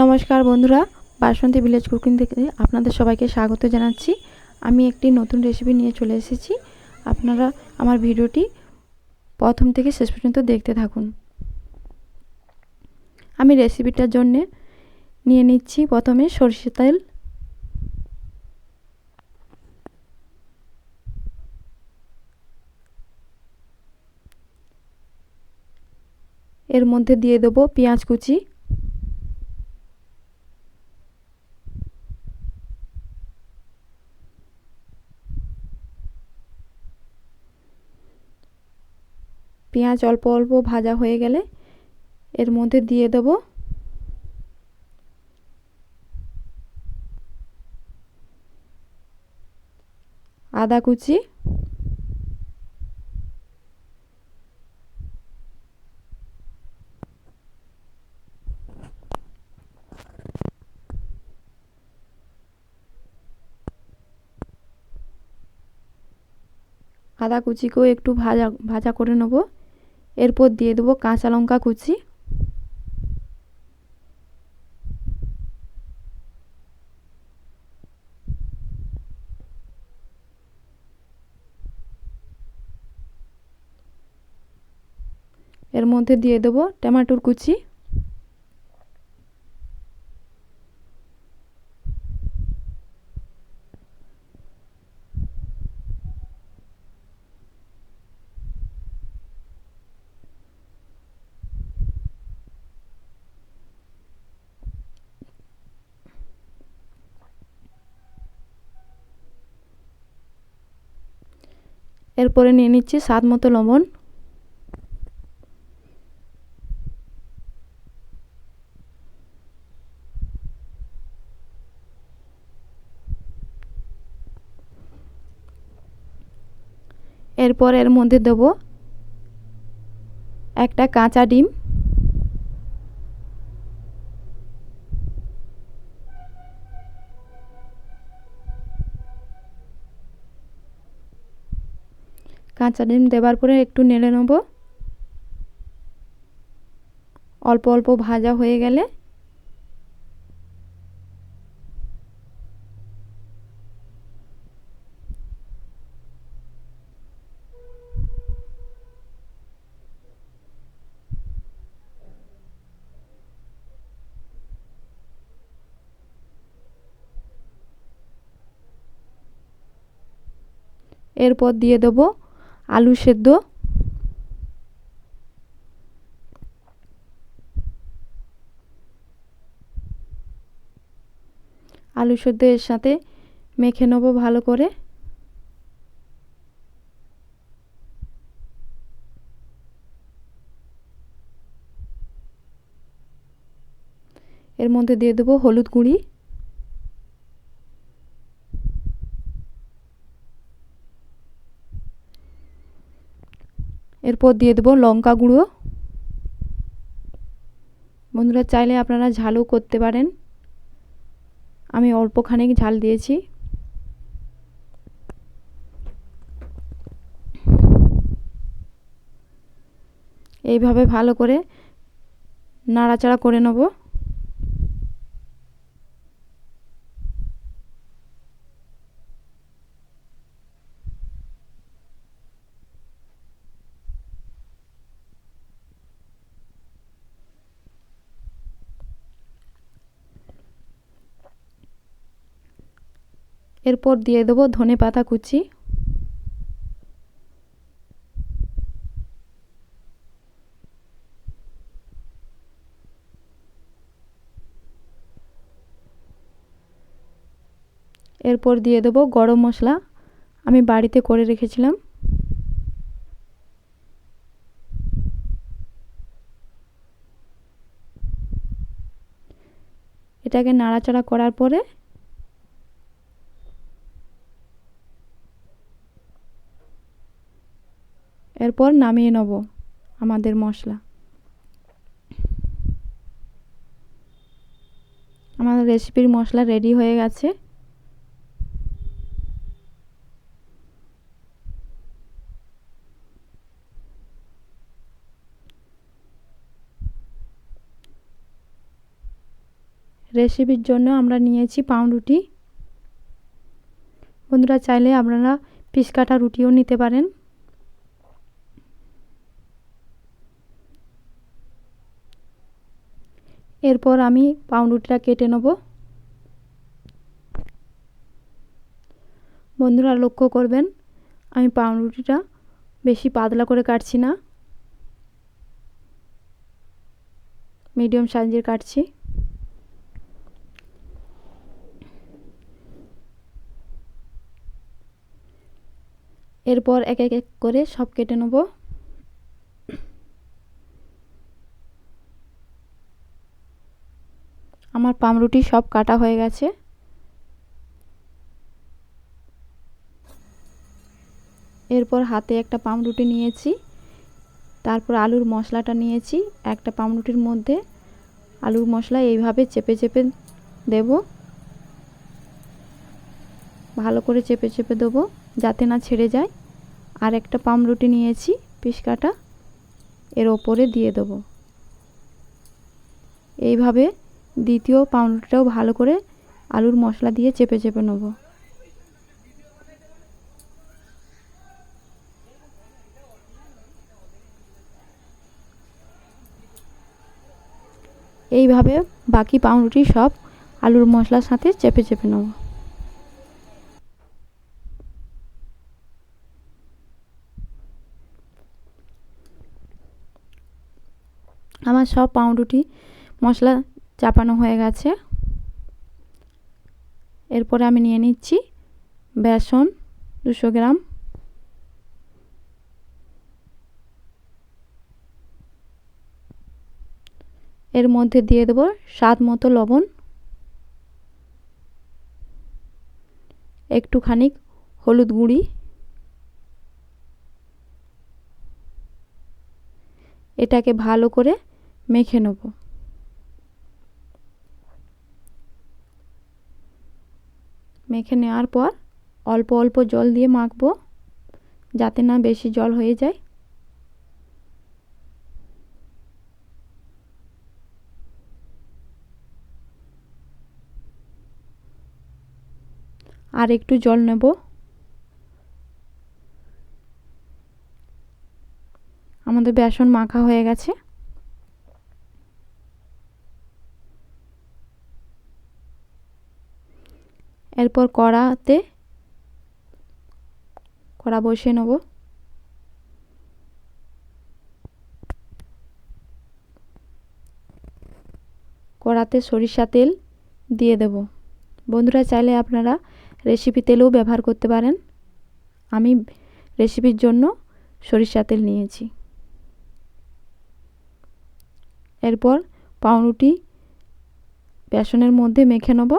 নমস্কার বন্ধুরা, বাসন্তী village cooking থেকে আপনাদের সবাইকে স্বাগত জানাচ্ছি। আমি একটি নতুন রেসিপি নিয়ে চলে এসেছি। আপনারা আমার ভিডিওটি প্রথম থেকে শেষ পর্যন্ত দেখতে থাকুন। আমি রেসিপিটার জন্য নিয়ে নিচ্ছি প্রথমে সরষের তেল, এর মধ্যে দিয়ে দেবো পেঁয়াজ কুচি, পেঁয়াজ অল্প অল্প ভাজা হয়ে গেলে এর মধ্যে দিয়ে দেব আদা কুচি, আদা কুচিকেও একটু ভাজা ভাজা করে নেব। এরপর দিয়ে দেবো কাঁচা লঙ্কা কুচি, এর মধ্যে দিয়ে দেবো টমেটোর কুচি, এরপরে নিয়ে নিচ্ছি স্বাদ মতো লবণ, এরপর এর মধ্যে দেব একটা কাঁচা ডিম, কাঁচা ডিম দেওয়ার পরে একটু নেড়ে নেব। অল্প অল্প ভাজা হয়ে গেলে এরপর দিয়ে দেব আলু সেদ্ধ, আলু সেদ্ধ এর সাথে মেখে নেব ভালো করে। এর মধ্যে দিয়ে দেব হলুদ গুঁড়ি, এরপর দিয়ে দেব লঙ্কা গুঁড়ো। বন্ধুরা চাইলে আপনারা ঝালও করতে পারেন, আমি অল্প খানিক ঝাল দিয়েছি। এইভাবে ভালো করে নাড়াচাড়া করে নেব। এরপর দিয়ে দেব ধনেপাতা কুচি, এরপর দিয়ে দেব গরম মশলা, আমি বাড়িতে করে রেখেছিলাম। এটাকে নাড়াচাড়া করার পরে এরপর নামিয়ে নেব আমাদের মশলা। আমাদের রেসিপির মশলা রেডি হয়ে গেছে। রেসিপির জন্য আমরা নিয়েছি পাউরুটি। বন্ধুরা চাইলে আপনারা পিস কাটা রুটিও নিতে পারেন। এরপর আমি পাউরুটিটা কেটে নেব। বন্ধুরা লক্ষ্য করবেন আমি পাউরুটিটা বেশি পাতলা করে কাটছি না, মিডিয়াম সাইজের কাটছি। এরপর এক এক করে সব কেটে নেব। আমার পাউরুটি সব কাটা হয়ে গেছে। এরপর হাতে একটা পাউরুটি নিয়েছি, তারপর আলুর মশলাটা নিয়েছি। একটা পাউরুটির মধ্যে আলুর মশলা এইভাবে চেপে চেপে দেব, ভালো করে চেপে চেপে দেবো যাতে না ছেড়ে যায়। আর একটা পাউরুটি নিয়েছি পিস কাটা, এর ওপরে দিয়ে দেব। এইভাবে দ্বিতীয় পাউরুটিটাও ভালো করে আলুর মশলা দিয়ে চেপে চেপে নেব। এইভাবে বাকি পাউরুটি সব আলুর মশলার সাথে চেপে চেপে নেব। আমার সব পাউরুটি মশলা চাপানো হয়ে গেছে। এরপরে আমি নিয়ে নিচ্ছি বেসন 200 গ্রাম, এর মধ্যে দিয়ে দেব স্বাদ মতো লবণ, একটুখানি হলুদ গুঁড়ি, এটাকে ভালো করে মেখে নেব। মেখে নেওয়ার পর অল্প অল্প জল দিয়ে মাখবো যাতে না বেশি জল হয়ে যায়। আর একটু জল নেব। আমাদের বেসন মাখা হয়ে গেছে। এরপর কড়া বসিয়ে নেব। কড়াতে সরিষা তেল দিয়ে দেব। বন্ধুরা চাইলে আপনারা রেসিপি তেলও ব্যবহার করতে পারেন। আমি রেসিপির জন্য সরিষা তেল নিয়েছি। এরপর পাউরুটি বেসনের মধ্যে মেখে নেব।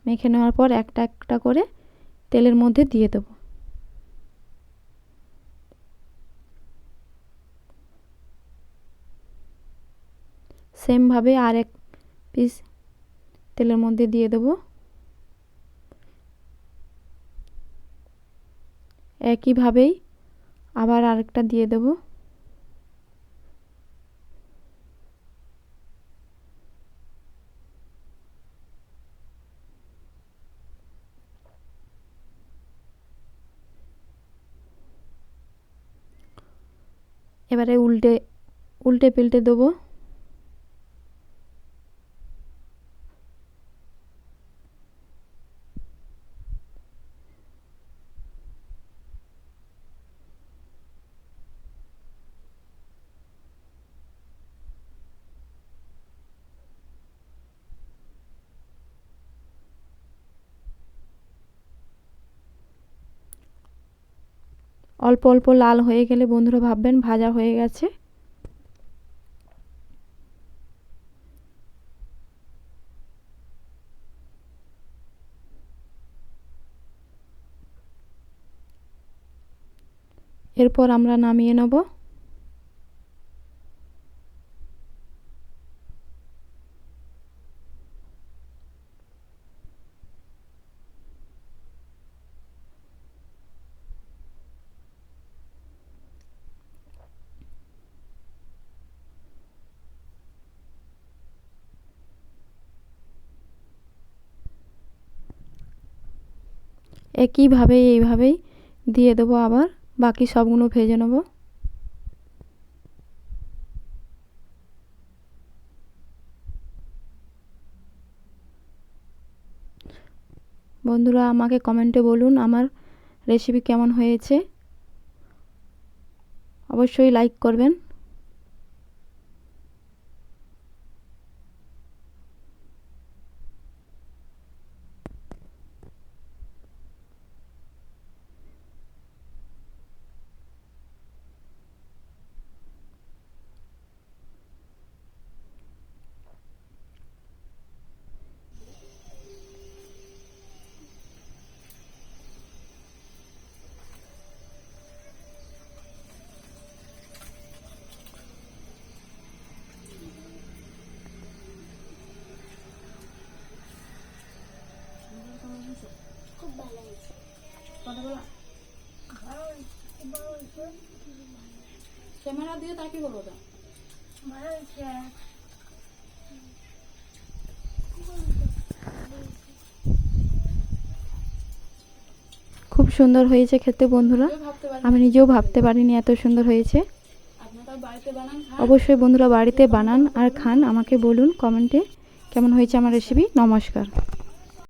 মেখে নেওয়ার পর একটা একটা করে তেলের মধ্যে দিয়ে দেব। সেম ভাবে আর এক পিস তেলের মধ্যে দিয়ে দেব। একইভাবেই আবার আরেকটা দিয়ে দেব। এবারে উল্টে পাল্টে দেবো। অল্প অল্প লাল হয়ে গেলে বন্ধুরা ভাববেন ভাজা হয়ে গেছে। এরপর আমরা নামিয়ে নেব। একইভাবে এইভাবেই দিয়ে দেবো, আবার বাকি সবগুলো ভেজে নেব। বন্ধুরা আমাকে কমেন্টে বলুন আমার রেসিপি কেমন হয়েছে, অবশ্যই লাইক করবেন। ক্যামেরা দিয়ে তাকে বলবো তো খুব সুন্দর হয়েছে খেতে বন্ধুরা, আমি নিজেও ভাবতে পারিনি এত সুন্দর হয়েছে। অবশ্যই বন্ধুরা বাড়িতে বানান আর খান, আমাকে বলুন কমেন্টে কেমন হয়েছে আমার রেসিপি। নমস্কার।